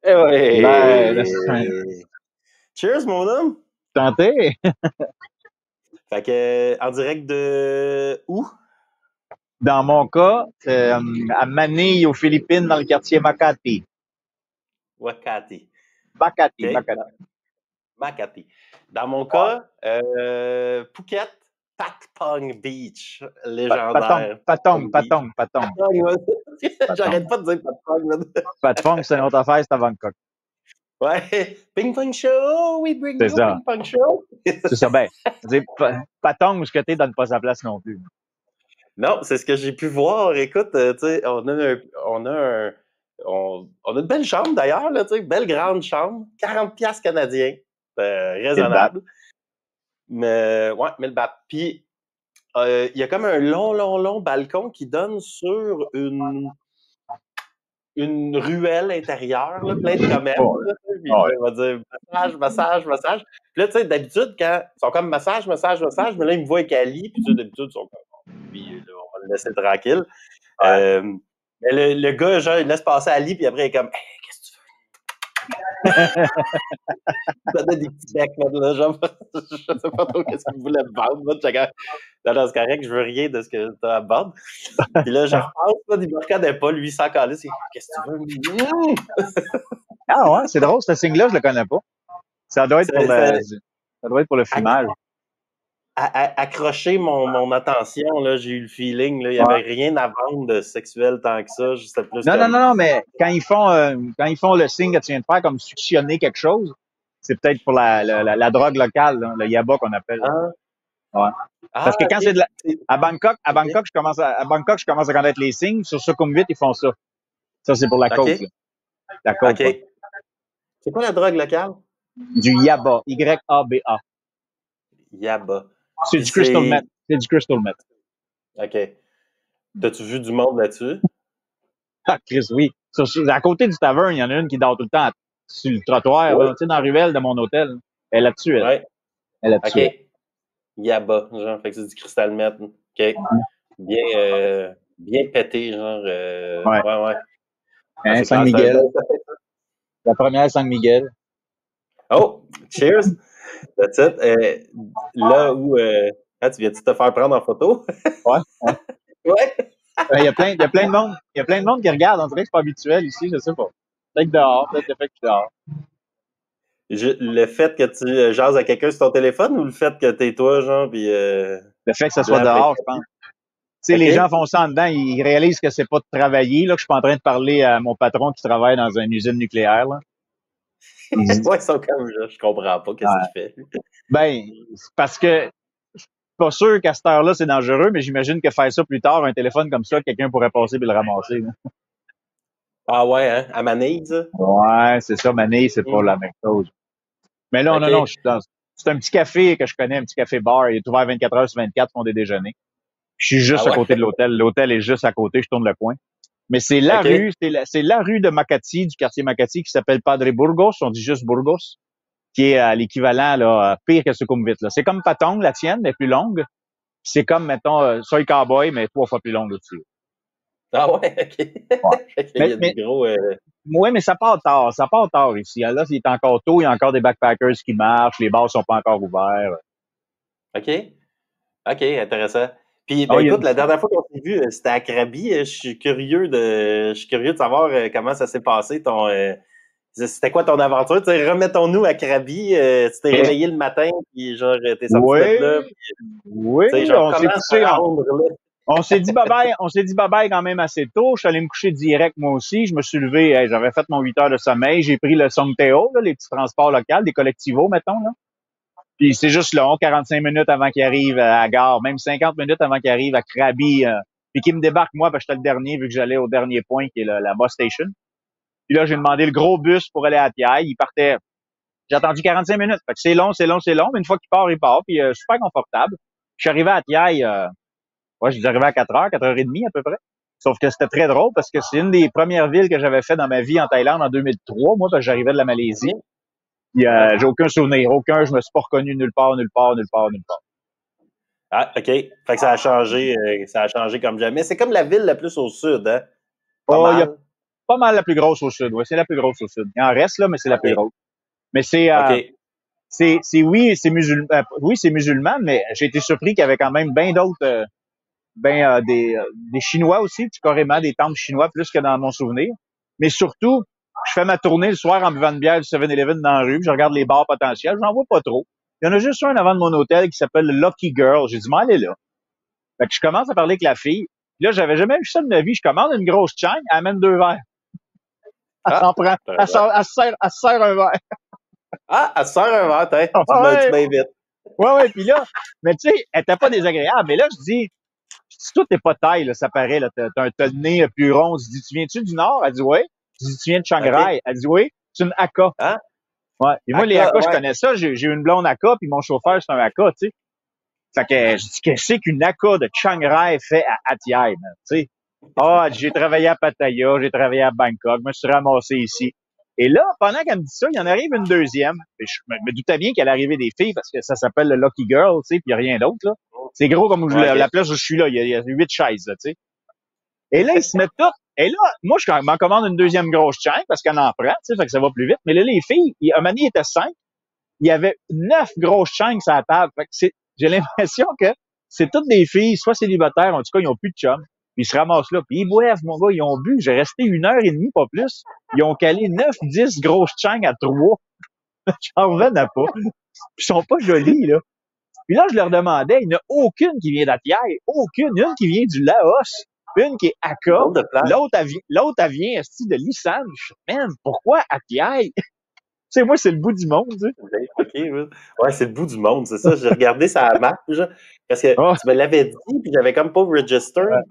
Eh Ben, ouais! Cheers, mon homme! Santé! Fait que, en direct de où? Dans mon cas, à Manille, aux Philippines, dans le quartier Makati. Wakati. Makati, OK? Makati. Makati. Dans mon cas, Phuket, Patpong Beach, Patong, légendaire. patong, Patpong Beach. patong, patong, Patpong, ouais. patong. J'arrête pas de dire Patpong. Man. Patong, c'est une autre affaire, c'est à Bangkok. Ouais. Ping Pong Show, we bring C'est you ça. Ping Pong Show. C'est ça. Ben, patong, où ce que t'es, donne pas sa place non plus. Non, c'est ce que j'ai pu voir. Écoute, tu sais, on a une belle chambre d'ailleurs, là, tu sais, belle grande chambre, 40 piastres canadiens, C'est le bat. raisonnable. Mais ouais, 1000 bahts. Puis il y a comme un long balcon qui donne sur une ruelle intérieure, là, plein de commerces. Oh, Là, puis oh, là, il va dire massage. Puis là, tu sais, d'habitude, quand ils sont comme massage, mais là, ils me voient avec Ali, puis tu sais, d'habitude, ils sont comme, lui, là, on va le laisser tranquille. ouais. Mais le gars, genre, il laisse passer Ali, puis après, il est comme, hey, qu'est-ce que tu veux? Il donnait des petits becs, là, genre, je sais pas trop qu'est-ce qu'il voulait me vendre. Moi, non, c'est correct, je veux rien de ce que tu as à me vendre. Puis là, je repense, là, il me reconnaît pas, lui, sans caler, c'est, qu'est-ce que tu veux? Ah ouais, c'est drôle, ce signe-là, je le connais pas. Ça doit être pour le fumage. Accrocher mon attention, là, j'ai eu le feeling, là, il y Ouais. avait rien à vendre de sexuel tant que ça, c'était plus Non, comme... non, mais quand ils font le signe que tu viens de faire, comme suctionner quelque chose, c'est peut-être pour la drogue locale, là, le yaba qu'on appelle. Ah, Ouais. Parce que quand c'est ok. de la, à Bangkok, à Bangkok, je commence à connaître les signes. Sur Sukhumvit, ils font ça. Ça, c'est pour la coke, là. La coke, OK. là. C'est quoi la drogue locale? Du yaba. Y-A-B-A. Yaba. C'est Puis du crystal c'est... meth. C'est du crystal meth. OK. T'as-tu vu du monde là-dessus? Ah, Chris, oui. À côté du taverne, il y en a une qui dort tout le temps sur le trottoir, Oui. là, tu sais, dans la ruelle de mon hôtel. Elle est là-dessus, elle. Ouais. Elle est là-dessus, elle. OK. Yaba. Genre, fait que c'est du cristal meth. OK. Bien pété, genre. Ouais. Ouais. Ah, Hein, c'est San clair, c'est un Miguel. bon... La première San Miguel. Oh! Cheers! That's it. Là où... tu viens-tu te faire prendre en photo? Ouais. Ouais. Il y a plein de monde. Il y a plein de monde qui regarde. On dirait que c'est pas habituel ici, je sais pas. Peut-être dehors, peut-être le fait que je suis dehors. Le fait que tu jases à quelqu'un sur ton téléphone ou le fait que t'es toi, genre, puis... Le fait que ça soit blanc, dehors, je pense. Tu sais, OK? les gens font ça en dedans, ils réalisent que c'est pas de travailler, là, que je suis pas en train de parler à mon patron qui travaille dans une usine nucléaire, là. Ouais, ils sont comme, je comprends pas qu'est-ce qu'il fait. Ben, c'est parce que je suis pas sûr qu'à cette heure-là, c'est dangereux, mais j'imagine que faire ça plus tard, un téléphone comme ça, quelqu'un pourrait passer et le ramasser, là. Ah ouais, hein? À Manise? Ouais, c'est ça, Mané, c'est pas la même chose. Mais là, non, OK. c'est un petit café que je connais, un petit café bar. Il est ouvert 24 heures sur 24, font des déjeuners. Je suis Ah juste à ouais? côté de l'hôtel. L'hôtel est juste à côté, je tourne le coin. Mais c'est OK. c'est la rue de Makati, du quartier Makati, qui s'appelle Padre Burgos. On dit juste Burgos, qui est à l'équivalent, là, pire que Sukhumvit, là. C'est comme Patong, la tienne, mais plus longue. C'est comme, mettons, Soy Cowboy, mais 3 fois plus longue aussi. Ah ouais, OK. Ouais. Fait qu'il y a Mais, du gros... ouais, mais ça part tard. Ça part tard ici. Là, il est encore tôt. Il y a encore des backpackers qui marchent. Les bars sont pas encore ouverts. OK. OK, intéressant. Puis, Oh, ben écoute, la dernière fois qu'on s'est vu, c'était à Krabi. Je suis curieux de savoir comment ça s'est passé, c'était quoi ton aventure? Tu sais, remettons-nous à Krabi. Tu t'es réveillé le matin, puis genre, t'es sorti de là. Oui, Puis, oui, tu sais, genre, on s'est comment couché, se rendre là? on s'est dit bye bye quand même assez tôt. Je suis allé me coucher direct, moi aussi. Je me suis levé, j'avais fait mon 8 heures de sommeil. J'ai pris le Songteo, là, les petits transports locaux, des collectivos, mettons, là. Puis c'est juste long, 45 minutes avant qu'il arrive à la gare, même 50 minutes avant qu'il arrive à Krabi, puis qu'il me débarque moi, parce que j'étais le dernier, vu que j'allais au dernier point, qui est la bus station. Puis là, j'ai demandé le gros bus pour aller à Tiaï. Il partait, j'ai attendu 45 minutes. Fait que c'est long, mais une fois qu'il part, il part, puis super confortable. Je suis arrivé à Tiaï, ouais, je suis arrivé à 4 heures, 4h30 à peu près. Sauf que c'était très drôle parce que c'est une des premières villes que j'avais fait dans ma vie en Thaïlande en 2003, moi, parce que j'arrivais de la Malaisie. OK. Puis, Ouais. j'ai aucun souvenir, je me suis pas reconnu nulle part. Ah, OK. Fait que ça a changé comme jamais. C'est comme la ville la plus au sud, hein? Pas Oh, mal. Pas mal la plus grosse au sud, ouais, c'est la plus grosse au sud. Il en reste, là, mais c'est la plus OK. grosse. Mais c'est, OK. oui, c'est musulman, oui, c'est musulman, mais j'ai été surpris qu'il y avait quand même bien d'autres, des Chinois aussi, puis carrément des temples chinois plus que dans mon souvenir. Mais surtout, je fais ma tournée le soir en buvant une bière du 7-Eleven dans la rue, puis je regarde les bars potentiels, j'en vois pas trop. Il y en a juste un avant de mon hôtel qui s'appelle le Lucky Girl. J'ai dit, mais allez là. Fait que je commence à parler avec la fille. Puis là, j'avais jamais vu ça de ma vie. Je commande une grosse chang, elle amène 2 verres. Elle Ah, s'en prend. Elle se sert un verre. elle se sert un verre, hein. Tu Ouais, m'invites. ouais. Puis là, mais tu sais, elle était pas désagréable. Mais là, je dis, toi, t'es pas taille, là, ça paraît, là. T'as le nez plus rond. Je dis, tu viens-tu du Nord? Elle dit, oui. Je dis, tu viens de Chiang Rai? OK. Elle dit, oui. C'est une Aka. Hein? Ouais. Et moi, les Aka, Aka, je ouais. connais ça. J'ai une blonde Aka, puis mon chauffeur, c'est un Aka, tu sais. Fait que je dis, qu'est-ce qu'une Aka de Chiang Rai fait à Hat-Yai, tu sais? Ah, j'ai travaillé à Pattaya, j'ai travaillé à Bangkok, je me suis ramassé ici. Et là, pendant qu'elle me dit ça, il y en arrive une deuxième. Et je me doutais bien qu'elle arrivait des filles parce que ça s'appelle le Lucky Girl, tu sais, puis il n'y a rien d'autre, là. C'est gros comme Ouais, la OK. place où je suis là, il y a 8 chaises, là, tu sais. Et là, ils se mettent toutes. Et là, moi, je m'en commande une deuxième grosse chaîne parce qu'elle en prend, tu sais, fait que ça va plus vite. Mais là, les filles, un moment donné, il était 5. Il y avait 9 grosses chaînes sur la table. Fait que j'ai l'impression que c'est toutes des filles, soit célibataires, en tout cas, ils ont plus de chum. Puis ils se ramassent là. Puis ils boivent, mon gars, ils ont bu. J'ai resté 1 heure et demie, pas plus. Ils ont calé 9, 10 grosses chaînes à 3. J'en revenais pas. Puis ils sont pas jolis, là. Puis là, je leur demandais, il n'y en a aucune qui vient d'Atiaï, aucune, une qui vient du Laos, une qui est Aka, Drôle de place. l'autre, elle vient, de l'Isan. Je fais, man, pourquoi Atiaï? Tu sais, moi, c'est le bout du monde, tu sais. OK, oui. Ouais, c'est le bout du monde, c'est ça. J'ai regardé sa map, genre, parce que Oh, tu me l'avais dit, puis j'avais comme pas registered.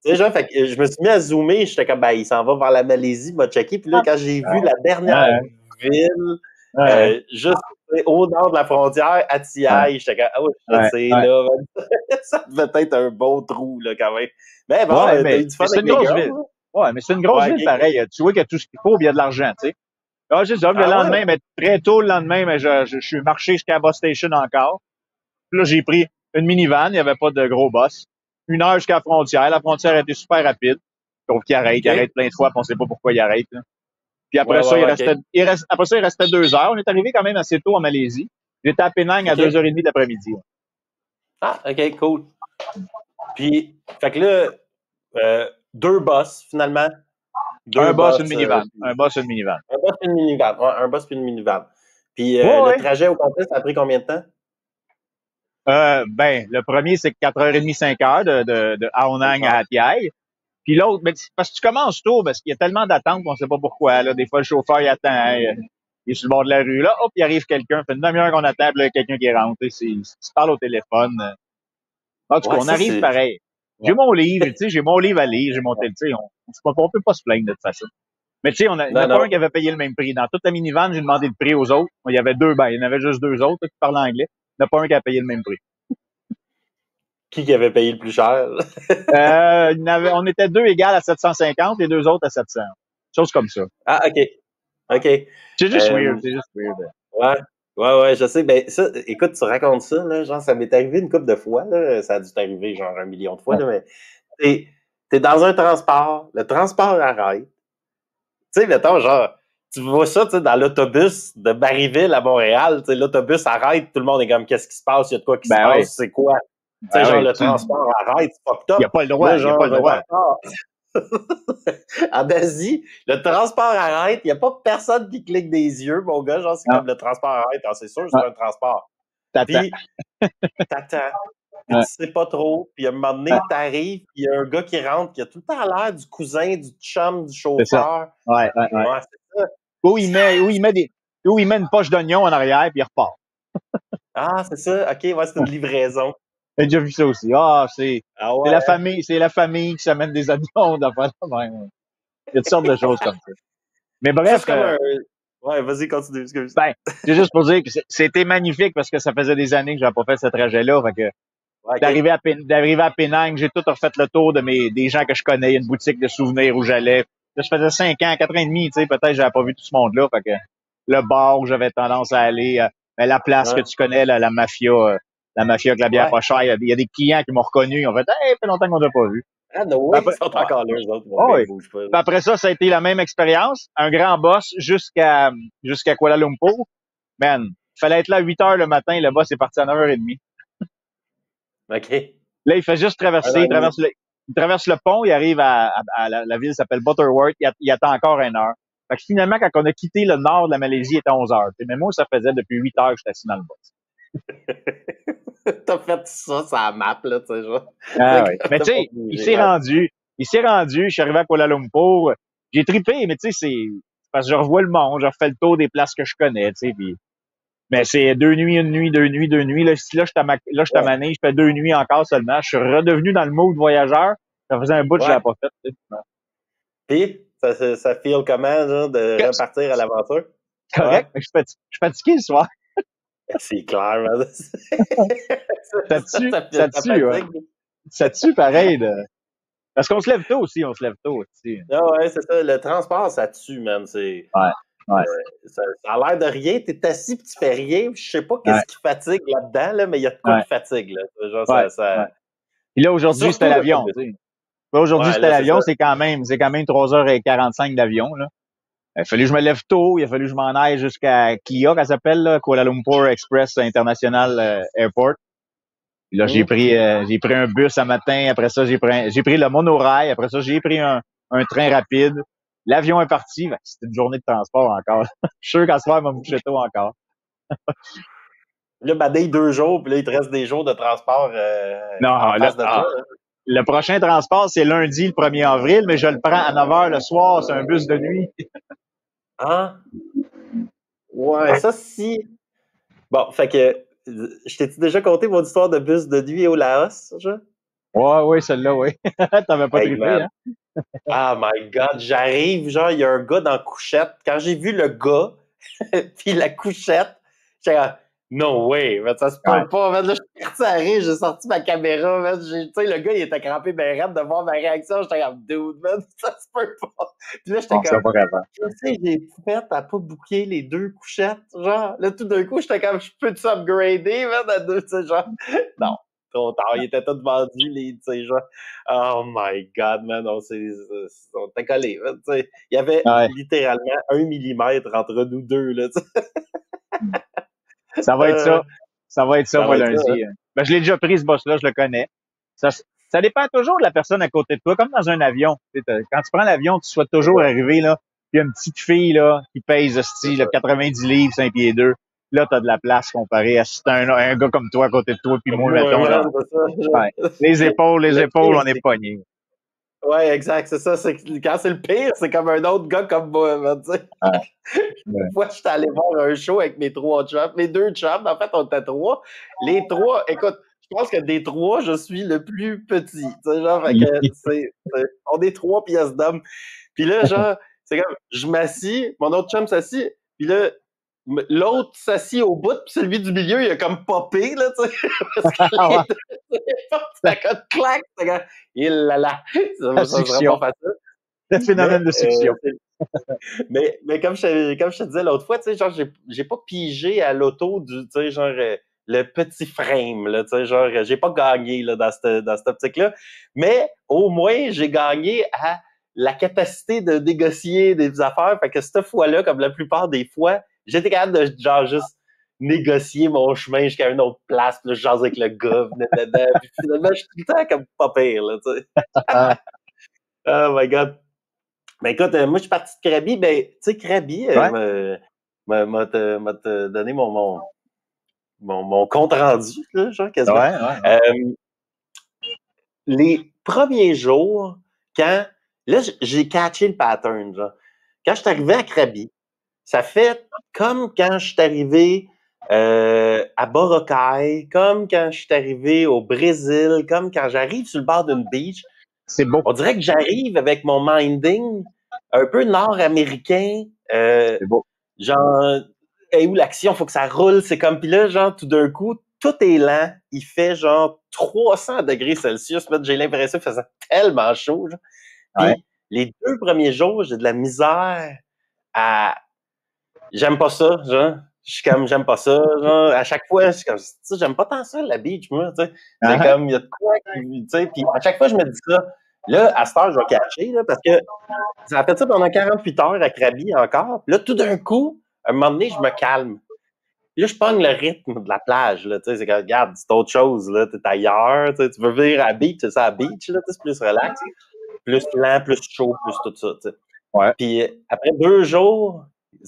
Tu sais, genre, fait que je me suis mis à zoomer, j'étais comme, ben, il s'en va vers la Malaisie, m'a checké. Puis là, quand j'ai vu la dernière ville, juste au nord de la frontière, Atiaï, j'étais comme, ah ouais, c'est là. Ça devait être un bon trou, là, quand même. Mais bon, t'as eu du fun c'est avec une les grosse girls, ville. là? Ouais, mais c'est une grosse ville, pareil. Tu vois qu'il y a tout ce qu'il faut, il y a de l'argent, tu sais. Ah, c'est ça. Le lendemain, mais très tôt le lendemain, mais je suis marché jusqu'à Bus Station encore. Puis là, j'ai pris une minivan, il n'y avait pas de gros bus. 1 heure jusqu'à la frontière. La frontière était super rapide. Sauf qu'il arrête. Il arrête plein de fois, puis on sait pas pourquoi il arrête, là. Puis après ça, après ça, il restait 2 heures. On est arrivé quand même assez tôt en Malaisie. J'étais à Penang à 2h30 de l'après-midi. Ah, OK, cool. Puis, fait que là, 2 bus, finalement. Un bus, une minivan. Un bus, une minivan. Un bus puis une minivan. Ouais, un bus puis une minivan. Puis, Ouais. le trajet au complet, ça a pris combien de temps? Ben, le premier, c'est 4h30, 5 heures de Aonang à Hat-Yai. Puis l'autre, ben, parce que tu commences tôt, parce qu'il y a tellement d'attentes qu'on sait pas pourquoi, là. Des fois, le chauffeur, il attend, hein, il est sur le bord de la rue, là. Hop, il arrive quelqu'un. Fait une demi-heure qu'on attend, puis là, il y a quelqu'un qui rentre. Tu parles au téléphone. En tout cas, on arrive pareil. Ouais. J'ai mon livre, tu sais, j'ai mon livre à lire, j'ai mon tu sais, on peut pas se plaindre de toute façon. Mais tu sais, il n'y en a pas un qui avait payé le même prix. Dans toute la minivan, j'ai demandé le prix aux autres. Il y avait il y en avait juste 2 autres là, qui parlaient anglais. Il n'y en a pas un qui a payé le même prix. Qui avait payé le plus cher? On était 2 égales à 750 et 2 autres à 700. Chose comme ça. Ah, OK. OK. C'est juste weird, c'est juste weird. Ouais, je sais. Ben, ça, écoute, tu racontes ça, là, genre, ça m'est arrivé une couple de fois, là. Ça a dû t'arriver, genre, 1 million de fois, là, mais t'es dans un transport, le transport arrête. Tu sais, mettons, genre, tu vois ça, tu sais, dans l'autobus de Marieville à Montréal, tu sais, l'autobus arrête, tout le monde est comme, qu'est-ce qui se passe? Il y a de quoi qui se passe? C'est quoi? Tu sais, genre, le transport arrête, c'est fucked up. Il n'y a pas le droit, il n'y a pas le droit. En Asie, le transport arrête, il n'y a pas personne qui clique des yeux, mon gars, genre, c'est comme le transport arrête, c'est sûr, c'est un transport. Puis, t'attends. Puis tu sais pas trop, puis à un moment donné, t'arrives, puis il y a un gars qui rentre, qui a tout le temps l'air du cousin, du chum, du chauffeur. C'est ça. Ouais, c'est ça. Où il met une poche d'oignon en arrière, puis il repart. Ah, c'est ça? OK, ouais, c'est une livraison. J'ai déjà vu ça aussi. C'est la famille qui s'amène des avions d'affaires de même. Il y a toutes sortes de choses comme ça. Mais bref. Ouais, vas-y, continue. Excuse. Ben, c'est juste pour dire que c'était magnifique parce que ça faisait des années que j'avais pas fait ce trajet-là. Fait que, d'arriver à Penang, j'ai tout refait le tour des gens que je connais. Il y a une boutique de souvenirs où j'allais. Là, je faisais 5 ans, 4 ans et demi, tu sais, peut-être j'avais pas vu tout ce monde-là. Fait que, le bar où j'avais tendance à aller, la place que tu connais, là, la mafia avec la bière pas chère. Il y a des clients qui m'ont reconnu. Ils ont fait, hey, ça fait longtemps qu'on t'a pas vu. Ah, no way, ils sont encore là, eux autres. Mon gars, oui. ils bougent pas. Puis après ça a été la même expérience. Un grand boss jusqu'à Kuala Lumpur. Man, il fallait être là à 8 heures le matin. Le boss est parti à 9h30. OK. Là, il fait juste Un traverser. an et Il demi. traverse le pont. Il arrive à la ville qui s'appelle Butterworth. Il attend encore 1 heure. Fait que finalement, quand on a quitté le nord de la Malaisie, il était 11 heures. Mais moi, ça faisait depuis 8 heures que j'étais assis dans le boss. T'as fait ça sur la map, là, tu sais, genre. Ah C'est oui. comme Mais t'as tu pas sais, bougé, ouais. il s'est rendu, je suis arrivé à Kuala Lumpur, j'ai trippé, mais tu sais, c'est parce que je revois le monde, je refais le tour des places que je connais, tu sais, puis mais c'est 2 nuits, une nuit, 2 nuits, 2 nuits. Là, là, je suis à Ouais. Mané, je fais 2 nuits encore seulement. Je suis redevenu dans le mode voyageur. Ça faisait un bout que je Ouais. l'avais pas fait. Tu sais. Puis, ça feel comment, genre, de repartir à l'aventure? Ouais. Correct, mais je suis fatigué le soir. C'est clair, man. Ça tue, Ça ouais. fatigue. Ça tue pareil. Parce qu'on se lève tôt aussi, on se lève tôt aussi. Ah ouais, c'est ça. Le transport, ça tue, man. Ouais, ouais, Ça a l'air de rien. T'es assis pis tu fais rien. Je sais pas ouais, qu'est-ce qui fatigue là-dedans, là, mais il y a de quoi ouais, qui fatigue, là. Genre, ouais, ouais. Puis là, aujourd'hui, c'était Surtout l'avion, l'autobus. tu sais. Là, aujourd'hui, Ouais, c'était là, c'est ça. l'avion, c'est quand même 3h45 d'avion, là. Il a fallu que je me lève tôt, il a fallu que je m'en aille jusqu'à KIA, qu'elle s'appelle, là, Kuala Lumpur Express International Airport. Puis là, Hum. j'ai pris un bus un matin, après ça, j'ai pris le monorail, après ça, j'ai pris un train rapide. L'avion est parti, ben, c'était une journée de transport encore. Je suis sûr qu'à ce soir, il m'a me coucher tôt encore. Là, badé 2 jours, puis là, il te reste des jours de transport en Non, face de toi. Là. le prochain transport, c'est lundi, le 1er avril, mais je le prends à 9h le soir, c'est un bus de nuit. Ah, ouais, ça, si. Bon, fait que, je t'ai-tu déjà conté mon histoire de bus de nuit au Laos, genre? Ouais, oui, celle-là, oui. T'avais pas Hey, trippé, man. hein? Oh my God, j'arrive, genre, il y a un gars dans la couchette. Quand j'ai vu le gars, puis la couchette, j'étais comme, no way, man, ça se Ouais. peut pas, man. Là, je suis parti à rire, j'ai sorti ma caméra, man. Tu sais, le gars, il était crampé ben raide de voir ma réaction. J'étais comme, dude, man, ça se peut pas. Puis là, j'étais On sait comme, pas capable. je sais, j'ai fait à pas booker les 2 couchettes, genre. Là, tout d'un coup, j'étais comme, je peux-tu upgrader, man, à 2, tu sais, genre. Non, trop tard, ils étaient tous vendus, les, tu sais, genre. Oh my God, man, on était collés, man, tu sais. Il y avait Ouais. littéralement 1 millimètre entre nous deux, là, tu sais. Ça va être ça. Ça va être ça, Ça moi, va être ça, hein. lundi. Ben, je l'ai déjà pris, ce boss-là, je le connais. Ça dépend toujours de la personne à côté de toi, comme dans un avion. Quand tu prends l'avion, tu souhaites toujours arriver, là, puis il y a une petite fille, là, qui pèse, C'est là, ça. 90 livres, 5 pieds 2. Là, t'as de la place comparé à si t'as un gars comme toi à côté de toi, puis moi, Moi, mettons, là. man, c'est ça. Ouais. Les épaules, Le pire, on est pognés. ouais, exact, c'est ça. Quand c'est le pire, c'est comme un autre gars comme moi, man, tu sais. Ouais. Ouais. Une fois, j'étais allé voir un show avec mes 3 chums, mes 2 chums, en fait, on était 3. Les 3, écoute, je pense que des 3, je suis le plus petit. Tu sais, genre, fait que on est 3 pièces d'hommes. Puis là, genre, c'est comme, je m'assis, mon autre chum s'assit, puis là, l'autre s'assit au bout, puis celui du milieu, il a comme popé, là, tu sais. Parce que ça comme clac, c'est comme, il là là, La ça serait succion. pas facile. Le phénomène de succion. Mais comme je te disais l'autre fois, tu sais, genre, j'ai pas pigé à l'auto du, tu sais, genre, le petit frame, là, tu sais, genre, j'ai pas gagné, là, dans cette optique-là. Mais, au moins, j'ai gagné à la capacité de négocier des affaires. Fait que cette fois-là, comme la plupart des fois, j'étais capable de, genre, juste négocier mon chemin jusqu'à une autre place, puis là, je jase avec le gars, puis finalement, je suis tout le temps comme pas pire, là, tu sais. Oh my God. Ben écoute, moi je suis parti de Krabi, ben tu sais Krabi Ouais. m'a te donné mon compte rendu là, genre quasiment. Ouais, ouais. Euh, les premiers jours, quand là j'ai catché le pattern, genre. Quand je suis arrivé à Krabi, ça fait comme quand je suis arrivé à Boracay, comme quand je suis arrivé au Brésil, comme quand j'arrive sur le bord d'une beach. C'est beau. On dirait que j'arrive avec mon minding un peu nord-américain, C'est beau. genre, hey, où l'action, faut que ça roule, c'est comme, puis là, genre, tout d'un coup, tout est lent, il fait genre 300 degrés Celsius, j'ai l'impression qu'il faisait tellement chaud, genre. Ouais. Puis les 2 premiers jours, j'ai de la misère à... J'aime pas ça, genre. Je suis comme, j'aime pas ça, genre. À chaque fois, je suis comme, tu sais, j'aime pas tant ça, la beach, moi, tu sais. C'est Uh-huh. comme, il y a de quoi qui, tu sais, puis à chaque fois, je me dis ça. Là, à cette heure, je vais catcher, là, parce que ça a fait ça pendant 48 heures à Krabi encore. Puis là, tout d'un coup, à un moment donné, je me calme. Puis là, je pogne le rythme de la plage, là, tu sais, c'est que, regarde, c'est autre chose, là, t'es ailleurs, tu veux venir à la beach, c'est ça, à la beach, là, c'est plus relax, plus lent, plus chaud, plus tout ça, tu sais. Ouais. Puis après 2 jours,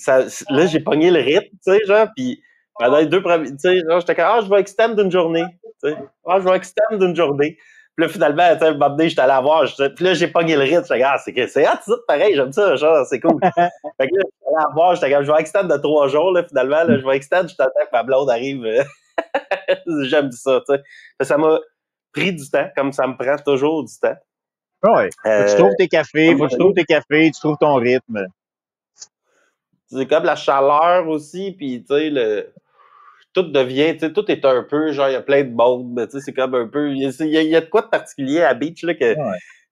là, j'ai pogné le rythme, tu sais, genre, puis pendant les 2 premiers, tu sais, genre, j'étais comme, je vais extend d'une journée, tu sais, je vais extend d'une journée. Puis là, finalement, tu sais, un moment donné, j'étais allé la voir, puis là, j'ai pogné le rythme, j'étais comme, c'est hot, pareil, j'aime ça, genre, c'est cool. Fait que là, j'étais allé la voir, j'étais comme, je vais extend de 3 jours, là, finalement, là, je vais extend, je t'attends que ma blonde arrive. J'aime ça, tu sais. Ça m'a pris du temps, comme ça me prend toujours du temps. Ouais. Faut que tu trouves tes cafés, tu trouves ton rythme. C'est comme la chaleur aussi, puis tu sais, tout devient, tu sais, tout est un peu, genre, il y a plein de monde, mais tu sais, c'est comme un peu, il y a de quoi de particulier à Beach, là, que,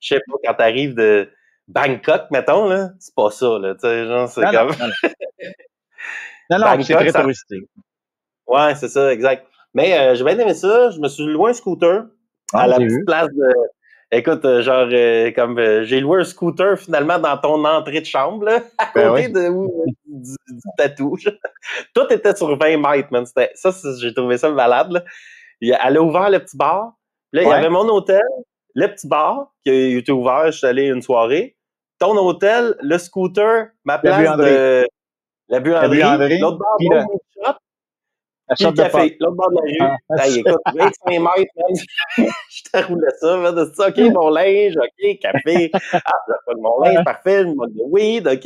je sais pas, quand t'arrives de Bangkok, mettons, là, c'est pas ça, là, tu sais, genre, c'est comme... Non, c'est très touristique. Ouais, c'est ça, exact. Mais j'ai bien aimé ça, je me suis loué un scooter à la petite place de... Écoute, genre, comme j'ai loué un scooter finalement dans ton entrée de chambre, là, à côté du tatou. Tout était sur 20 mètres, man. Ça, j'ai trouvé ça malade, là. Elle a ouvert le petit bar. Là, il y avait mon hôtel, le petit bar qui était ouvert. Je suis allé une soirée. Ton hôtel, le scooter, ma place de la buanderie, l'autre bar, l'autre shop, puis le café, l'autre bord de la rue. Hey, écoute, 25 mètres, man. Je te roulais ça, man. C'est ça, OK, mon linge, OK, café. Ah, j'ai pas de mon linge, parfait, le mode de weed, OK.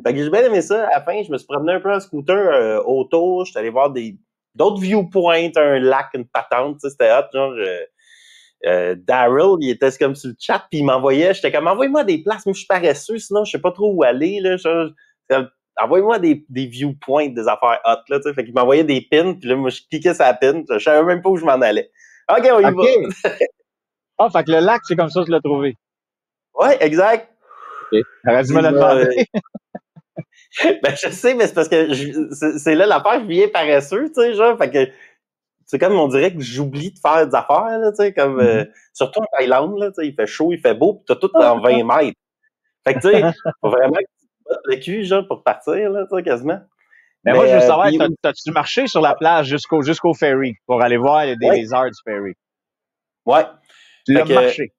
Fait que j'ai bien aimé ça. À la fin, je me suis promené un peu en scooter autour. Je suis allé voir d'autres viewpoints, un lac, une patente. C'était hot, genre... Daryl, il était comme sur le chat, puis il m'envoyait, j'étais comme, envoie-moi des places, moi je suis paresseux, sinon je sais pas trop où aller, là, envoie-moi des viewpoints, des affaires hot, là, tu sais, fait qu'il m'envoyait des pins, puis là, moi, je cliquais sur la pin, je savais même pas où je m'en allais. OK, on y va! Ah, fait que le lac, c'est comme ça que tu l'as trouvé. Ouais, exact. OK. T'aurais dû me le demander. Ben, je sais, mais c'est parce que c'est là l'affaire, je viens paresseux, tu sais, genre, fait que c'est comme on dirait que j'oublie de faire des affaires, là, tu sais, comme, surtout en Thaïlande, là, tu sais, il fait chaud, il fait beau, pis t'as tout en 20 mètres. Fait que, tu sais, faut vraiment que tu te battes le cul, genre, pour partir, là, tu sais, quasiment. Mais moi, je veux savoir, t'as-tu marché sur la plage jusqu'au ferry pour aller voir les arts du ferry? Ouais. Tu l'as marché?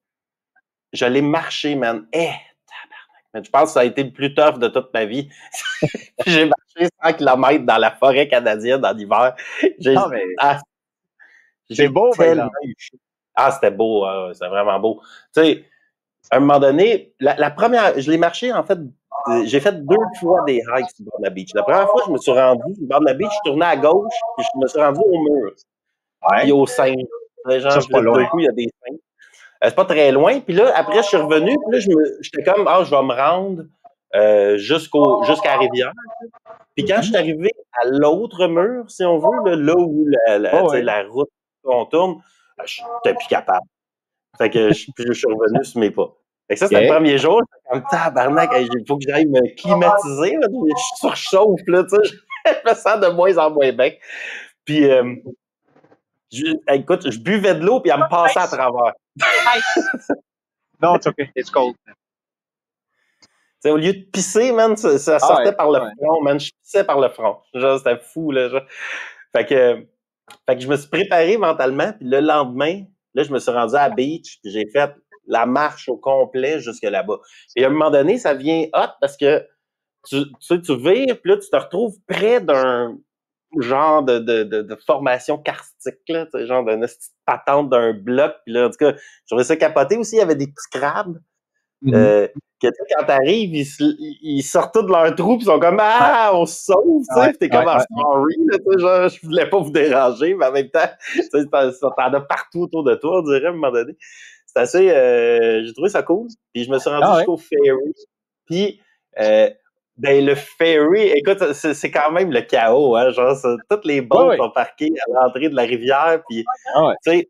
Je l'ai marché, man. Tabarnak. Je pense que ça a été le plus tough de toute ma vie. J'ai marché 100 km dans la forêt canadienne en hiver. C'est beau, par exemple. Ah, c'était beau, c'était vraiment beau. Tu sais, à un moment donné, la première, je l'ai marché, en fait, j'ai fait 2 fois des hikes sur le bord de la beach. La première fois, je me suis rendu sur le bord de la beach, je tournais à gauche, puis je me suis rendu au mur. Puis au sein. Genre, ça, c'est pas loin. D'un coup, il y a des seins. C'est pas très loin. Puis là, après, je suis revenu, puis là, j'étais comme, je vais me rendre jusqu'à la rivière. Puis quand je suis arrivé à l'autre mur, si on veut, là où la route qu'on tourne, j'étais plus capable. Fait que je suis revenu sur mes pas. Fait que ça, c'était le premier jour. J'étais comme, tabarnak, il faut que j'aille me climatiser. Là, je surchauffe, là, tu sais. Je me sens de moins en moins bien. Puis, écoute, je buvais de l'eau, puis elle me passait à travers. Non, it's okay. It's cold. T'sais, au lieu de pisser, man, ça sortait par le front, man. Je pissais par le front. Genre, c'était fou, là. Genre. Fait que je me suis préparé mentalement, puis le lendemain, là, je me suis rendu à la beach, puis j'ai fait la marche au complet jusque là-bas. Et à un moment donné, ça devient hot parce que tu vires, puis là, tu te retrouves près d'un genre de formation karstique, là, genre d'une patente d'un bloc, puis là, en tout cas, je trouvais ça capoté aussi, il y avait des petits crabes. Que quand t'arrives, ils sortent tous de leur trou pis ils sont comme on se sauve, tu sais, t'es comme en story, là, tu sais, genre je voulais pas vous déranger, mais en même temps, tu sais, t'en as partout autour de toi, on dirait, à un moment donné. C'est assez, j'ai trouvé ça cool, puis je me suis rendu jusqu'au ferry, puis ben le ferry, écoute, c'est quand même le chaos, hein, genre toutes les boats sont parquées à l'entrée de la rivière, puis tu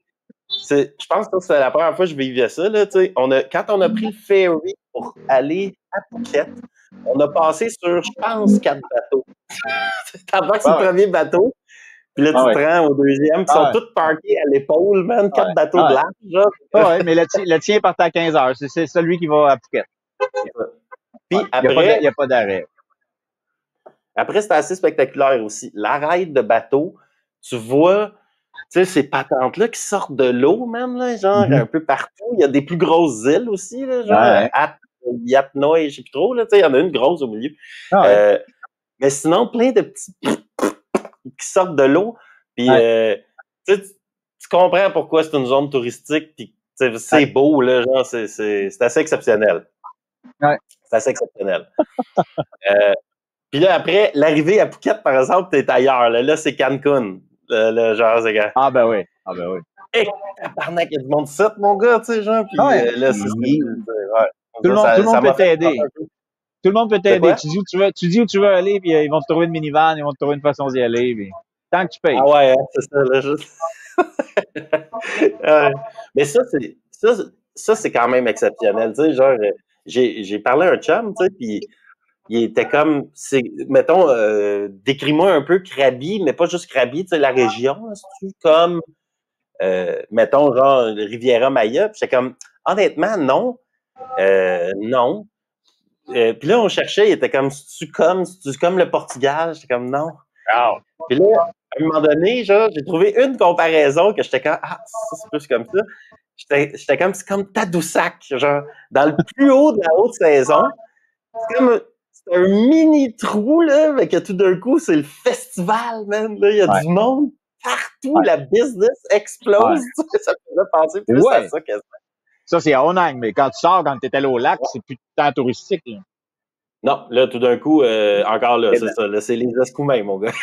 sais, je pense que c'est la première fois que je vivais ça, là, tu sais. Quand on a pris le ferry pour aller à Phuket, on a passé sur, je pense, 4 bateaux. Avant que c'est le premier bateau. Puis là, tu te rends au deuxième, qui sont tous parkés à l'épaule, man, 4 bateaux de large, genre. Ouais, mais le tien part à 15 heures. C'est celui qui va à Phuket. Puis après... Il n'y a pas d'arrêt. Après, c'était assez spectaculaire aussi. L'arrêt de bateau, tu vois, tu sais, ces patentes-là qui sortent de l'eau, man, là, genre, un peu partout. Il y a des plus grosses îles aussi, là, genre, Yatnoy, je sais plus trop, là, tu sais, il y en a une grosse au milieu. Mais sinon, plein de petits qui sortent de l'eau. Puis, tu comprends pourquoi c'est une zone touristique, puis c'est beau, là, genre, c'est assez exceptionnel. C'est assez exceptionnel. Puis là, après, l'arrivée à Phuket, par exemple, t'es ailleurs. Là c'est Cancun. Là, genre, c'est gars. Ah ben oui. Hé, tabarnak, il y a du monde site, mon gars, tu sais, genre. Puis là, c'est tout le monde peut t'aider. Tout le monde peut t'aider. Tu dis où tu veux aller, puis ils vont te trouver une minivan, ils vont te trouver une façon d'y aller. Puis... Tant que tu payes. Ah ouais, c'est ça, là, juste. Mais ça, c'est quand même exceptionnel. Tu sais, genre, j'ai parlé à un chum, tu sais, puis il était comme, mettons, décris-moi un peu Krabi, mais pas juste Krabi, tu sais, la région, c'est comme, mettons, genre, Riviera Maya, puis j'étais comme, honnêtement, non, non. Puis là, on cherchait, il était comme, c'est-tu comme le Portugal? J'étais comme, non. Puis là, à un moment donné, genre, j'ai trouvé une comparaison que j'étais comme, ça, c'est plus comme ça. J'étais comme, c'est comme Tadoussac, genre, dans le plus haut de la haute saison. C'est un mini trou, là, mais que tout d'un coup, c'est le festival, man. Là, il y a du monde partout, la business explose. Ça me faisait penser plus à ça que ça. Ça, c'est à Onang, mais quand tu sors, quand tu es allé au lac, c'est plus tant touristique, là. Non, là, tout d'un coup, encore là, c'est ça. Là, c'est les escoumins, mon gars.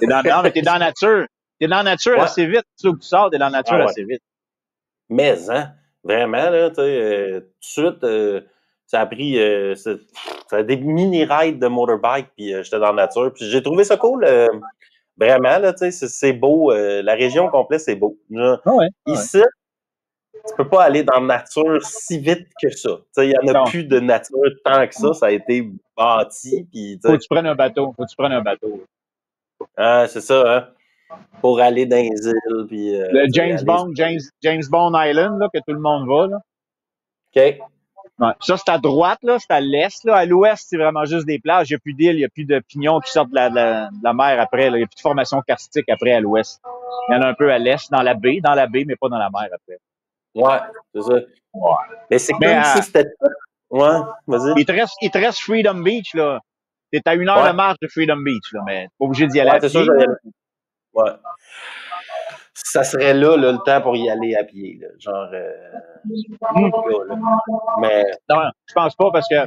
Non, mais t'es dans la nature. T'es dans la nature assez vite. Tu sais où tu sors, t'es dans la nature assez vite. Mais, hein, vraiment, là, tu sais, tout de suite, ça a pris ça a des mini-rides de motorbike, puis j'étais dans la nature. Puis j'ai trouvé ça cool, vraiment, là, tu sais, c'est beau. La région complète, c'est beau. Ici, tu peux pas aller dans la nature si vite que ça. Tu sais, il y en a plus de nature tant que ça. Ça a été bâti, puis... Faut que tu prennes un bateau. Ah, c'est ça, hein. Pour aller dans les îles, puis... le James Bond Island, là, que tout le monde va, là. OK. Ouais. Ça, c'est à droite, là, c'est à l'est, là. À l'ouest, c'est vraiment juste des plages. Il n'y a plus d'îles, il n'y a plus de pignons qui sortent de la mer après, là. Il n'y a plus de formation karstique après à l'ouest. Il y en a un peu à l'est, dans la baie, mais pas dans la mer après. Ouais, c'est ça. Ouais. Mais c'est comme si c'était tout. Ouais, vas-y. Il te reste Freedom Beach, là. T'es à 1 heure de marche de Freedom Beach, là, mais t'es pas obligé d'y aller à pied. C'est ça, ouais. Ça serait là, le temps pour y aller à pied, là. Genre, là. Mais... Non, je pense pas, parce que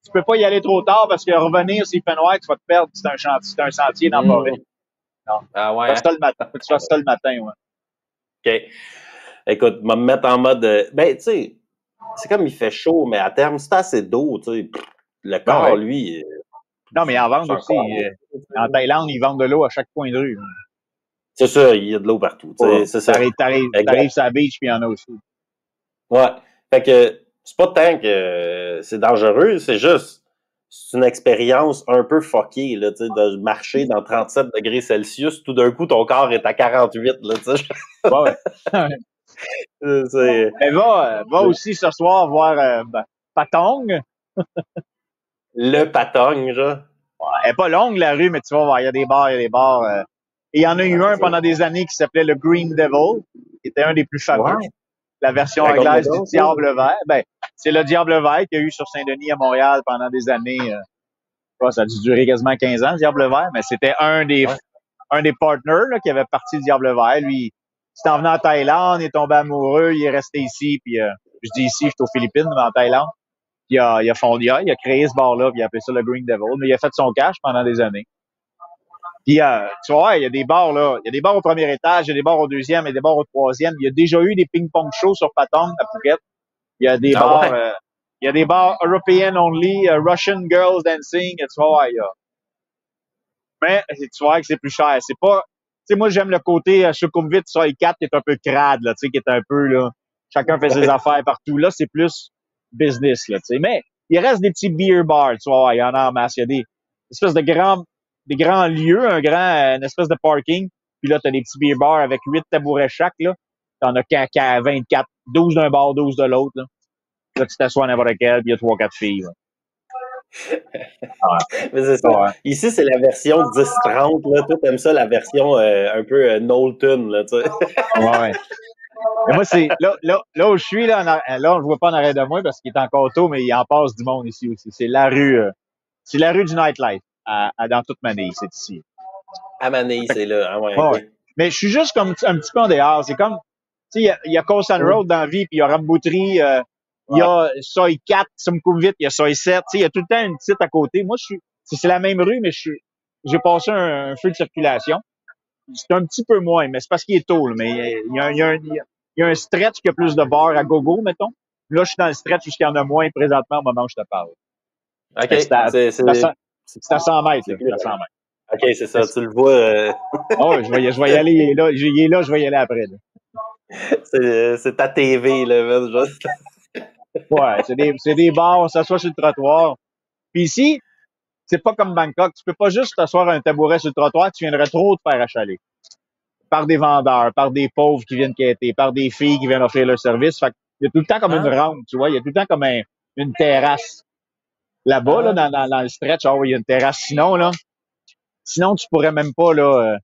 tu peux pas y aller trop tard, parce que revenir, s'il fait noir, tu vas te perdre, c'est un sentier dans la forêt. Non. Ah ouais. Faut que tu fasses ça le matin, ouais. OK. Écoute, me mettre en mode... ben, tu sais, c'est comme il fait chaud, mais à terme, c'est assez d'eau, tu sais. Le corps, lui... non, mais ils en vendent aussi. En Thaïlande, ils vendent de l'eau à chaque coin de rue. C'est ça, il y a de l'eau partout. C'est ça. T'arrives sur la beach, puis il y en a aussi. Ouais. Fait que c'est pas tant que c'est dangereux, c'est juste c'est une expérience un peu fuckée, là, tu sais, de marcher dans 37 degrés Celsius, tout d'un coup, ton corps est à 48, là, tu sais. Mais va aussi ce soir voir Patong. Le Patong, genre. Elle est pas longue, la rue, mais tu vas voir, il y a des bars. Et il y en a eu un pendant des années qui s'appelait le Green Devil, qui était un des plus fameux. Ouais. La version anglaise du Diable Vert. Ben, c'est le Diable Vert qu'il y a eu sur Saint-Denis à Montréal pendant des années. Ça a dû durer quasiment 15 ans, le Diable Vert, mais c'était un des partners là, qui avait parti le Diable Vert. Lui, il s'en venait en Thaïlande, il est tombé amoureux, il est resté ici, puis je dis ici, je suis aux Philippines, mais en Thaïlande. Il a créé ce bar-là, puis il a appelé ça le Green Devil, mais il a fait son cash pendant des années. Puis, tu vois, il y a des bars, là. Il y a des bars au premier étage, il y a des bars au deuxième, il y a des bars au troisième. Il y a déjà eu des ping-pong shows sur Patong, à Phuket. Il y a des bars European only, Russian girls dancing, tu vois, Mais, tu vois que c'est plus cher. C'est pas, tu sais, moi, j'aime le côté Sukhumvit, Soi 4, qui est un peu crade, là, tu sais, qui est un peu, là, chacun fait ses affaires partout. Là, c'est plus business, là, tu sais. Mais, il reste des petits beer bars, tu vois, il y en a en masse. Il y a des espèces de grands des grands lieux, une espèce de parking. Puis là, t'as des petits beer bars avec 8 tabourets chaque, là. T'en as qu'à 24, 12 d'un bord, 12 de l'autre, là. Là, tu t'assois à n'importe quel, puis il y a 3-4 filles, là. Mais c'est ça. Ouais. Ici, c'est la version 10-30, là. Toi, t'aimes ça, la version un peu Knowlton, là, tu sais. Ouais. Et moi, c'est là où je suis, là, là, on le voit pas en arrière de moi parce qu'il est encore tôt, mais il en passe du monde ici aussi. C'est la rue du nightlife, dans toute Manille, c'est ici. À Manille, c'est là. Ah ouais, Ouais. ok. Mais je suis juste comme un petit peu en dehors. C'est comme, tu sais, il y a Coast Road dans la vie, puis il y a Rambouterie, il y a Soy 4, Sumcumvit, il y a Soy 7. Tu sais, il y a tout le temps une petite à côté. Moi, c'est la même rue, mais j'ai passé un feu de circulation. C'est un petit peu moins, mais c'est parce qu'il est tôt, là. Mais il y a un stretch qui a plus de bars à gogo, mettons. Là, je suis dans le stretch jusqu'il y en a moins présentement au moment où je te parle. OK. C'est à 100 mètres, là. C'est à 100 mètres. OK, c'est ça. Tu le vois. Oh, je vais y aller. Il est là, je vais y aller après, là. C'est ta TV, là, man, juste. Ouais, c'est des bars, on s'assoit sur le trottoir. Puis ici, c'est pas comme Bangkok. Tu peux pas juste t'asseoir à un tabouret sur le trottoir, tu viendrais trop te faire achaler. Par des vendeurs, par des pauvres qui viennent quêter, par des filles qui viennent offrir leur service. Fait il y a tout le temps comme une rampe, tu vois. Il y a tout le temps comme une terrasse. Là-bas, là, dans le stretch, il y a une terrasse. Sinon, tu pourrais même pas, là,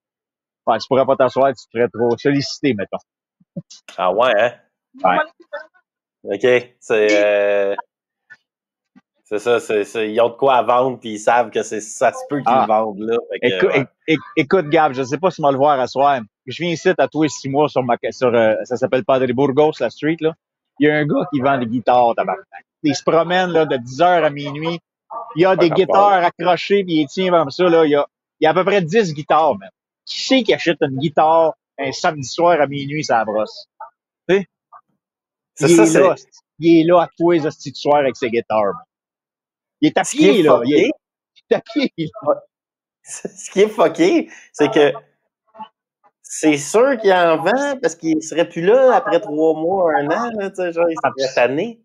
tu pourrais pas t'asseoir, tu te ferais trop sollicité, mettons. Ah ouais, hein? Ouais. OK. C'est ça, ils ont de quoi à vendre, puis ils savent que ça se peut qu'ils le vendent là. Écoute, Gab, je sais pas si on va le voir à soir. Je viens ici à tous les 6 mois ça s'appelle Padre Burgos, la street, là. Il y a un gars qui vend des guitares, tabarnak. Il se promène, là, de 10h à minuit. Il y a des guitares accrochées, puis il tient comme ça, là. Il y a à peu près 10 guitares, même. Qui sait qui achète une guitare un samedi soir à minuit, ça brosse? Tu sais? Il est là à tous les hosties de soir avec ses guitares, man. Il est à pied, là. Il est à pied, là. Ce qui est fucké, c'est que c'est sûr qu'il en vend parce qu'il serait plus là après 3 mois, 1 an, là, tu sais, genre, il serait tanné.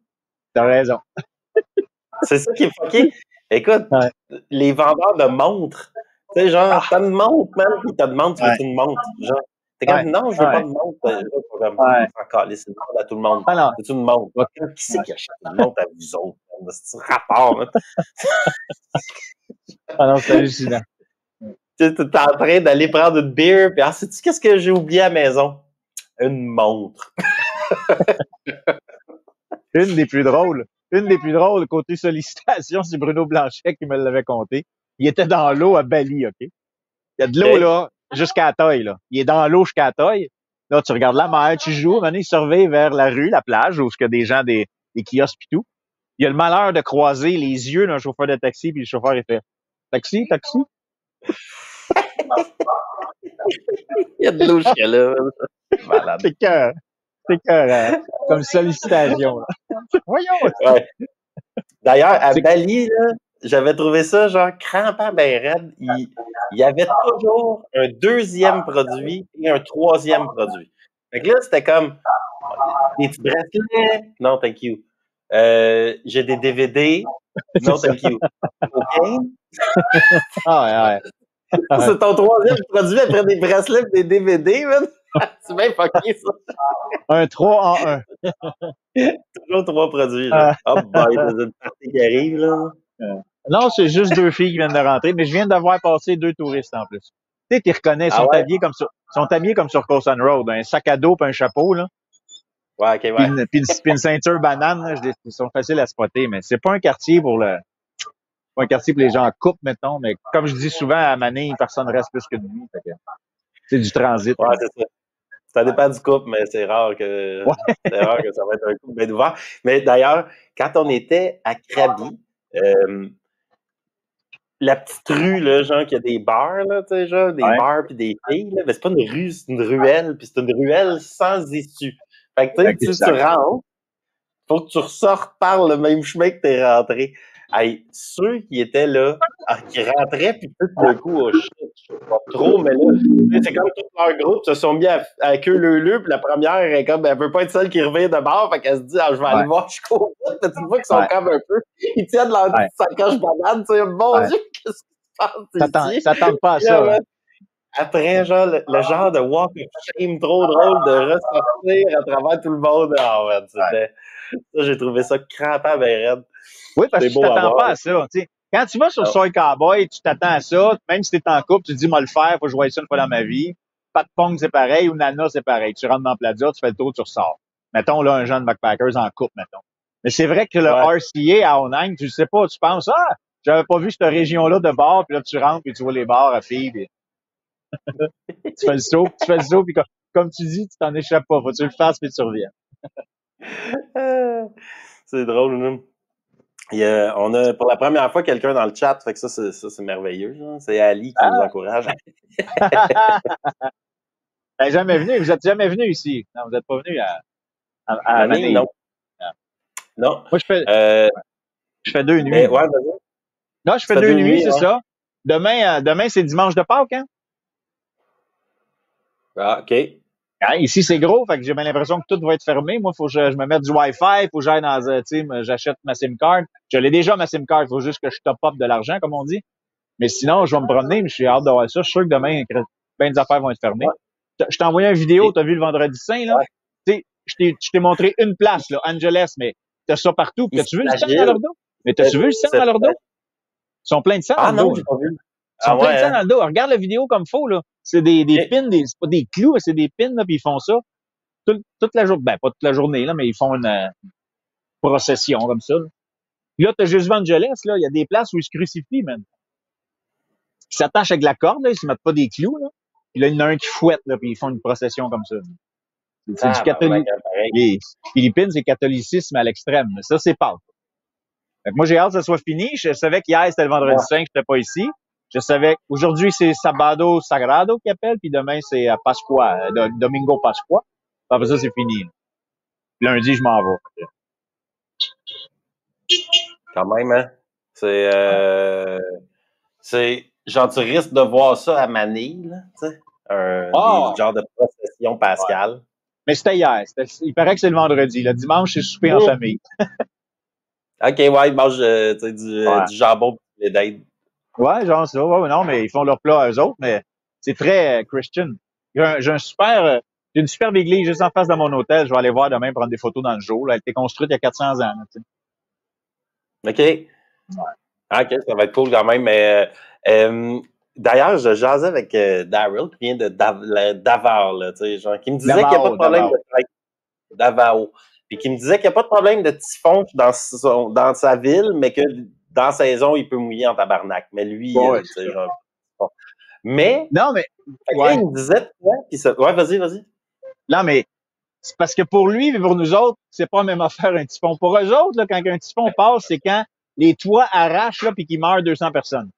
T'as raison. C'est ça qui est fucké. Écoute, les vendeurs de montres, tu sais, genre, t'as une montre, man, puis t'as demandé, tu veux une montre? Genre, t'es comme, non, je veux pas de montre. Encore, laisse une montre à tout le monde. C'est une montre. Qui c'est qui achète une montre à vous autres? C'est un rapport, man. Ah non, c'est hallucinant. Tu es en train d'aller prendre une bière, puis sais-tu qu'est-ce que j'ai oublié à la maison? Une montre. Une des plus drôles, côté sollicitation, c'est Bruno Blanchet qui me l'avait conté. Il était dans l'eau à Bali, OK? Il y a de l'eau, là, jusqu'à la taille, là. Il est dans l'eau jusqu'à la taille. Là, tu regardes la mer, tu joues, maintenant, il surveille vers la rue, la plage, où il y a des gens, des kiosques pis tout. Il a le malheur de croiser les yeux d'un chauffeur de taxi, puis le chauffeur, il fait « Taxi, taxi? » Il y a de l'eau jusqu'à là. Malade. C'est cœur, comme sollicitation, là. Voyons! Ouais. D'ailleurs, à Bali, là, j'avais trouvé ça genre crampant ben raide. Il y avait toujours un deuxième produit et un troisième produit. Fait que là, c'était comme des petits bracelets. Non, thank you. J'ai des DVD. Non, thank you. OK? Ah, ouais. C'est ton troisième produit après des bracelets et des DVD, man. C'est bien fucké, ça. Un 3 en 1. Toujours 3 produits, là. Hop, il y a une partie qui arrive, là. Non, c'est juste 2 filles qui viennent de rentrer, mais je viens d'avoir passé 2 touristes en plus. Tu sais, tu reconnais, ils sont habillés comme sur Coast Road, un sac à dos et un chapeau, là. Ouais, OK, ouais. Puis une ceinture banane, là, ils sont faciles à spotter, mais c'est pas un quartier pour les gens en couple, mettons, mais comme je dis souvent, à Manille, personne reste plus que de nuit. C'est du transit. Ouais, c'est ça. Ça dépend du couple, mais c'est rare que ça va être un couple bien ouvert. Mais d'ailleurs, quand on était à Krabi, la petite rue, là, genre, qu'il y a des bars, là, tu sais, genre, des bars puis des filles, là, mais c'est pas une rue, c'est une ruelle, puis c'est une ruelle sans issue. Fait que, tu sais, tu rentres, faut que tu ressortes par le même chemin que t'es rentré. Hey, ceux qui étaient là, qui rentraient, puis tout d'un coup, oh shit, je sais pas trop, mais là, c'est comme tout leur groupe se sont mis à queue leu, puis la première est comme, elle veut pas être celle qui revient de bord, fait qu'elle se dit, je vais aller voir jusqu'au bout, puis tu vois qu'ils sont comme un peu, ils tiennent leur petite sacoche banane, tu sais, mon Dieu, qu'est-ce qui se Ça tente pas à Puis là, ça. man, après, genre, le genre de walk of shame trop drôle de ressortir à travers tout le monde. Ah, man, c'était... Ça, j'ai trouvé ça crampant, ben raide. Oui, parce C'est que tu beau à t'attends voir. pas à ça. Tu sais. Quand tu vas sur Non. Soy Cowboy, tu t'attends à ça. Même si t'es en couple, tu te dis, moi le faire, faut que je voie ça une fois dans ma vie. Pas de Pong, c'est pareil, ou Nana, c'est pareil. Tu rentres dans Plaza, tu fais le tour, tu ressors. Mettons, là, un jeune backpackers en couple, mettons. Mais c'est vrai que le Ouais. RCA à Onang, tu sais pas, tu penses, j'avais pas vu cette région-là de bar, puis là, tu rentres, puis tu vois les bars à filles, puis tu fais le saut, puis comme tu dis, tu t'en échappes pas. Faut que tu le fasses, puis tu reviens. C'est drôle, là. On a pour la première fois quelqu'un dans le chat, fait que ça c'est merveilleux. Genre. C'est Ali qui nous encourage. Elle est jamais venue, vous êtes jamais venu ici. Non, vous n'êtes pas venu à Manille. Non. Non. Moi, je fais 2 nuits. Mais, ouais, vas-y. Non, je fais 2 nuits, c'est ça. Demain, c'est dimanche de Pâques, hein? Ah, OK. Hein, ici, c'est gros, fait que j'ai bien l'impression que tout va être fermé. Moi, faut que je me mette du Wi-Fi, faut que j'aille dans, tu sais, j'achète ma SIM card. Je l'ai déjà, ma SIM card. Il faut juste que je top up de l'argent, comme on dit. Mais sinon, je vais me promener, mais je suis hâte de voir ça. Je suis sûr que demain, plein d'affaires vont être fermées. Ouais. Je t'ai envoyé une vidéo, t'as vu le vendredi saint, là? Ouais. Tu sais, je t'ai montré une place, là, Angeles, mais t'as ça partout. T'as-tu vu le sang dans leur dos? Mais t'as-tu vu le sang dans leur dos? Ils sont pleins de sang dans le dos. Ah non, j'ai pas vu. Ils sont pleins de sang dans le dos. Regarde la vidéo comme faut, là. C'est des pins, c'est pas des clous, c'est des pins, là, puis ils font ça toute la journée. Ben, pas toute la journée, là, mais ils font une procession comme ça. Là, puis là t'as juste Angeles, là, il y a des places où ils se crucifient, man. Ils s'attachent avec la corde, là, ils se mettent pas des clous, là. Puis là, il y en a un qui fouette, là, puis ils font une procession comme ça. C'est du catholique. Les Philippines, c'est catholicisme à l'extrême. Mais ça, c'est Pâques. Moi, j'ai hâte que ça soit fini. Je savais qu'hier, c'était le vendredi saint, que j'étais pas ici. Je savais qu'aujourd'hui, c'est Sabado Sagrado qu'ils appellent, puis demain, c'est Pascua, Domingo Pascua. Après ça, c'est fini. Lundi, je m'en vais. Quand même, hein? C'est genre, tu risques de voir ça à Manille, là, tu sais? Des genres de procession pascale. Ouais. Mais c'était hier. Il paraît que c'est le vendredi. Le dimanche, c'est souper en famille. OK, ouais, ils mangent du jambon et des dates. Ouais, genre ça. Ouais, non, mais ils font leur plat à eux autres, mais c'est très Christian. J'ai une superbe église juste en face de mon hôtel. Je vais aller voir demain prendre des photos dans le jour. Là. Elle a été construite il y a 400 ans. Là, OK. Ouais. OK, ça va être cool quand même. Mais d'ailleurs, je jasais avec Daryl qui vient de Davao, là, tu sais, genre, qui me disait qu'il n'y a pas de problème de Davao. Puis qui me disait qu'il n'y a pas de problème de typhon dans sa ville, mais que dans la saison, il peut mouiller en tabarnak. Mais lui, tu sais, genre. Bon. Mais. Non, mais. Ouais. Il me disait, ouais, vas-y. Non, mais c'est parce que pour lui et pour nous autres, c'est pas la même affaire un typhon. Pour eux autres, là, quand un typhon passe, c'est quand les toits arrachent là puis qu'il meurt 200 personnes.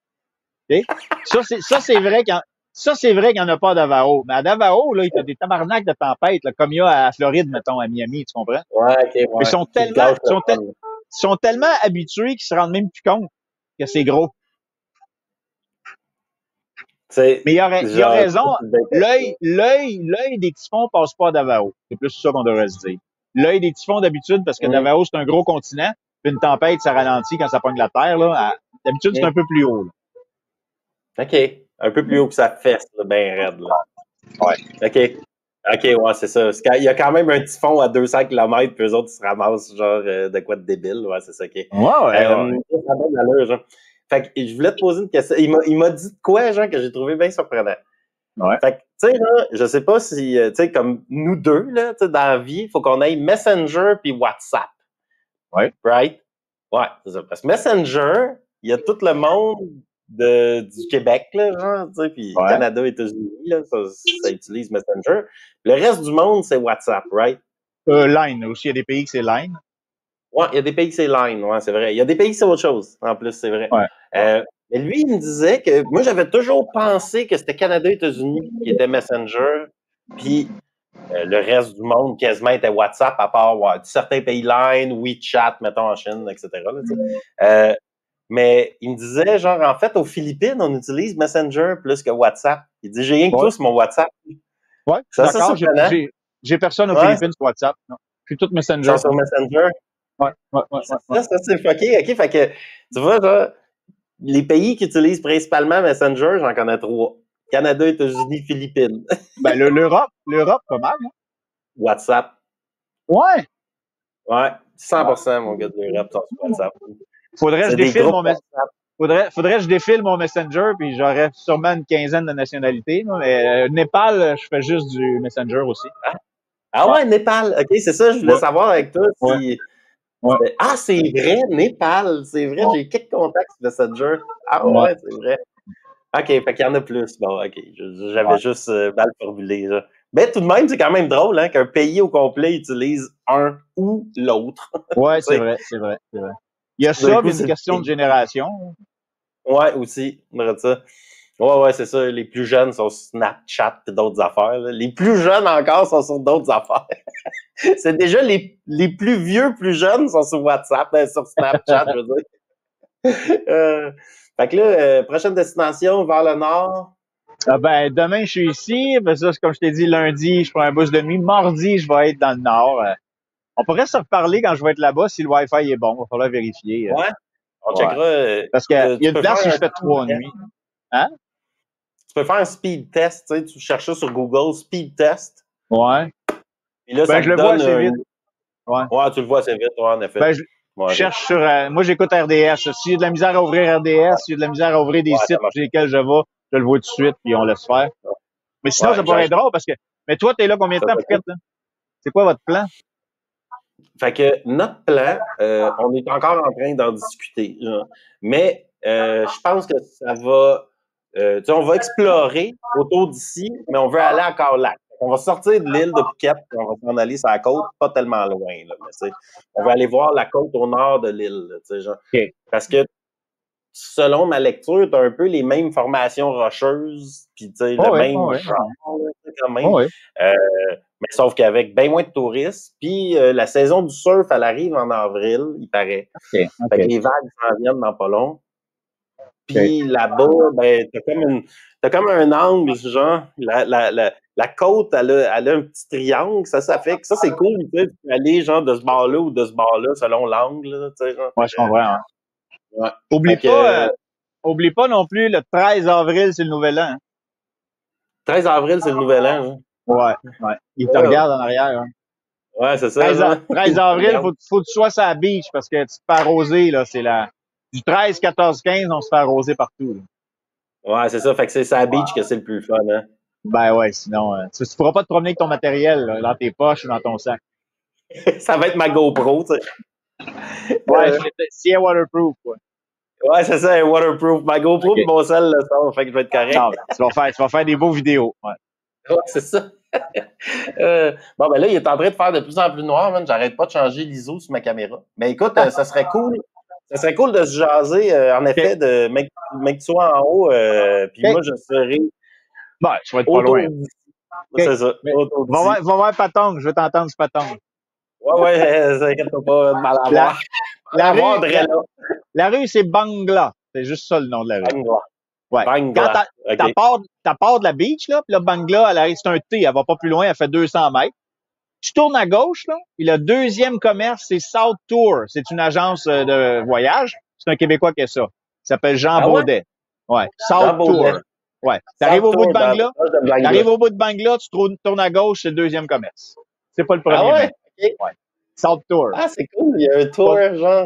Okay? Ça c'est vrai qu'il n'y en a pas à Davao. Mais à Davao, là, il y a des tabarnaks de tempête, là, comme il y a à Floride, mettons, à Miami, tu comprends? Ouais, OK, ouais. Ils sont tellement habitués qu'ils se rendent même plus compte que c'est gros. Mais il a raison. L'œil des typhons passe pas à Davao. C'est plus ça qu'on devrait se dire. L'œil des typhons d'habitude, parce que Davao, c'est un gros continent, puis une tempête, ça ralentit quand ça pogne la terre, là. D'habitude, c'est un peu plus haut, là. OK. Un peu plus haut que sa fesse, là, ben raide, là. Ouais. OK, ouais, c'est ça. Il y a quand même un typhon à 200 km, puis eux autres, ils se ramassent, genre, de quoi de débile. Ouais, c'est ça, OK. Ouais. Ça donne l'allure, genre. Fait que je voulais te poser une question. Il m'a dit de quoi, genre, que j'ai trouvé bien surprenant. Ouais. Fait que, tu sais, là, je sais pas si, tu sais, comme nous deux, là, tu sais, dans la vie, il faut qu'on aille Messenger puis WhatsApp. Ouais. Right? Ouais, c'est ça. Parce que Messenger, il y a tout le monde du Québec, là, genre, tu sais, puis Canada, États-Unis, là, ça utilise Messenger. Le reste du monde, c'est WhatsApp, right? Line aussi, il y a des pays que c'est Line. Ouais, il y a des pays que c'est Line, ouais, c'est vrai. Il y a des pays que c'est autre chose, en plus, c'est vrai. Ouais. Mais lui, il me disait que moi, j'avais toujours pensé que c'était Canada et États-Unis qui étaient Messenger, puis le reste du monde quasiment était WhatsApp, à part certains pays Line, WeChat, mettons en Chine, etc. Là, mais il me disait, genre, en fait, aux Philippines, on utilise Messenger plus que WhatsApp. Il dit, j'ai rien que tous mon WhatsApp. Ouais, d'accord. J'ai personne aux Philippines sur WhatsApp. Non. Je suis tout Messenger. Sur Messenger? Ouais. Ça, c'est fucké. OK, fait que, tu vois, genre, les pays qui utilisent principalement Messenger, j'en connais 3. Canada, États-Unis, Philippines. Ben, l'Europe, pas mal, hein? WhatsApp. Ouais. Ouais, 100%, mon gars, de l'Europe, sont sur WhatsApp. Faudrait que je défile mon Messenger, puis j'aurais sûrement une quinzaine de nationalités. Mais Népal, je fais juste du Messenger aussi. Ah ouais, Népal. OK, c'est ça, je voulais savoir avec toi si... Ouais. Ah, c'est vrai, Népal. C'est vrai, j'ai quelques contacts sur Messenger. Ah ouais, c'est vrai. OK, fait qu'il y en a plus. Bon, OK, j'avais juste mal formulé. Là. Mais tout de même, c'est quand même drôle hein, qu'un pays au complet utilise un ou l'autre. Ouais, c'est vrai. Il y a ça, puis une question de génération. Ouais, aussi. Ça. Ouais, c'est ça. Les plus jeunes sont sur Snapchat et d'autres affaires. Là. Les plus jeunes encore sont sur d'autres affaires. C'est déjà les plus vieux, plus jeunes sont sur WhatsApp, sur Snapchat, je veux dire. Fait que là, prochaine destination vers le nord. Ah ben, demain, je suis ici. Ben ça, comme je t'ai dit, lundi, je prends un bus de nuit. Mardi, je vais être dans le nord. On pourrait se reparler quand je vais être là-bas si le Wi-Fi est bon. Il va falloir vérifier. Ouais. On checkera. Parce qu'il y a une place où je fais 3 nuits. Hein? Tu peux faire un speed test, tu sais, tu cherches ça sur Google, speed test. Ouais. Et là, ben, je le vois assez vite. Ouais, tu le vois assez vite, en effet. Ben, je cherche sur... moi, j'écoute RDS. S'il y a de la misère à ouvrir RDS, s'il y a de la misère à ouvrir des sites sur lesquels je vais, je le vois tout de suite, puis on laisse faire. Mais sinon, ça pourrait être drôle parce que... Mais toi, t'es là combien de temps, Piquette? C'est quoi votre plan? Fait que notre plan, on est encore en train d'en discuter. Genre. Mais je pense que ça va... tu sais, on va explorer autour d'ici, mais on veut aller à Carlac. On va sortir de l'île de Phuket, puis on va s'en aller sur la côte, pas tellement loin. Là, mais, on va aller voir la côte au nord de l'île. Genre. Okay. Parce que selon ma lecture, tu as un peu les mêmes formations rocheuses, puis le même genre, quand même. Mais sauf qu'avec bien moins de touristes. Puis la saison du surf, elle arrive en avril, il paraît. Fait que les vagues s'en viennent dans pas long. Puis là-bas, ben, t'as comme un angle, genre, la côte, elle a un petit triangle, ça fait que ça, c'est cool, tu sais, tu peux aller, genre, de ce bord-là ou de ce bord-là, selon l'angle, tu sais, genre. Ouais, je comprends, hein. Ouais. Oublie pas non plus, le 13 avril, c'est le nouvel an. Hein. 13 avril, c'est le nouvel an, hein. Ouais. Il te regarde en arrière, hein. Ouais, c'est ça. 13 avril, faut que tu sois sur la beach, parce que tu te fais arroser, là, c'est du 13, 14, 15, on se fait arroser partout. Là. Ouais, c'est ça. Fait que c'est sa beach que c'est le plus fun, hein. Ben ouais, sinon, tu pourras pas te promener avec ton matériel, là, dans tes poches ou dans ton sac. Ça va être ma GoPro, tu sais. Ouais, c'est waterproof, quoi. Ouais, c'est ça, un waterproof. Ma GoPro et mon sel, le son, fait que je vais être correct. Non, tu vas faire des beaux vidéos. Ouais, c'est ça. Bon, ben là, il est en train de faire de plus en plus noir, man. J'arrête pas de changer l'ISO sur ma caméra. Mais écoute, ça serait cool. Ça serait cool de se jaser, en effet, de mec que tu sois en haut, puis moi, je serai. Ben, tu vas être pas loin. C'est ça. Va voir Patong, je veux t'entendre sur Patong. Ouais, ça inquiète pas, mal à voir. La rue, c'est Bangla. C'est juste ça le nom de la rue. Bangla. Ouais. Bangla. Quand t'as part de la beach, là, puis là, Bangla, elle arrive, c'est un T, elle va pas plus loin, elle fait 200 mètres. Tu tournes à gauche, là, puis le deuxième commerce, c'est South Tour. C'est une agence de voyage. C'est un Québécois qui a ça. Il s'appelle Jean Baudet. Ouais. South Tour. Ouais. T'arrives au bout de Bangla. T'arrives au bout de Bangla, tu tournes à gauche, c'est le deuxième commerce. C'est pas le premier. Ah ouais? Okay. Ouais. South Tour. Ah, c'est cool. Il y a un tour, genre,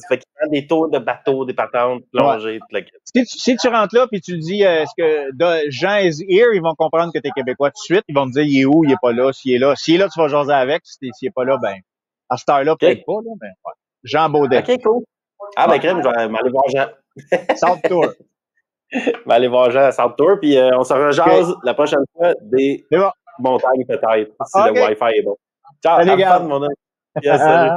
fait qu'il prend des tours de bateaux, des patentes, plongées, tout le Si tu rentres là, puis tu dis, est-ce que Jean is here, ils vont comprendre que t'es Québécois tout de suite. Ils vont te dire, il est où, il est pas là, s'il est là. S'il est là, tu vas jaser avec. S'il est pas là, ben, à cette heure-là, peut-être pas, là, mais ouais. Jean Baudet. OK, cool. Ah, ben, crème, je vais aller voir Jean. South Tour. Je vais aller voir Jean à South Tour, puis on se rejase la prochaine fois des montagnes, peut-être, si le Wi-Fi est bon. Ciao, salut, have fun, mon homme. Yes, salut.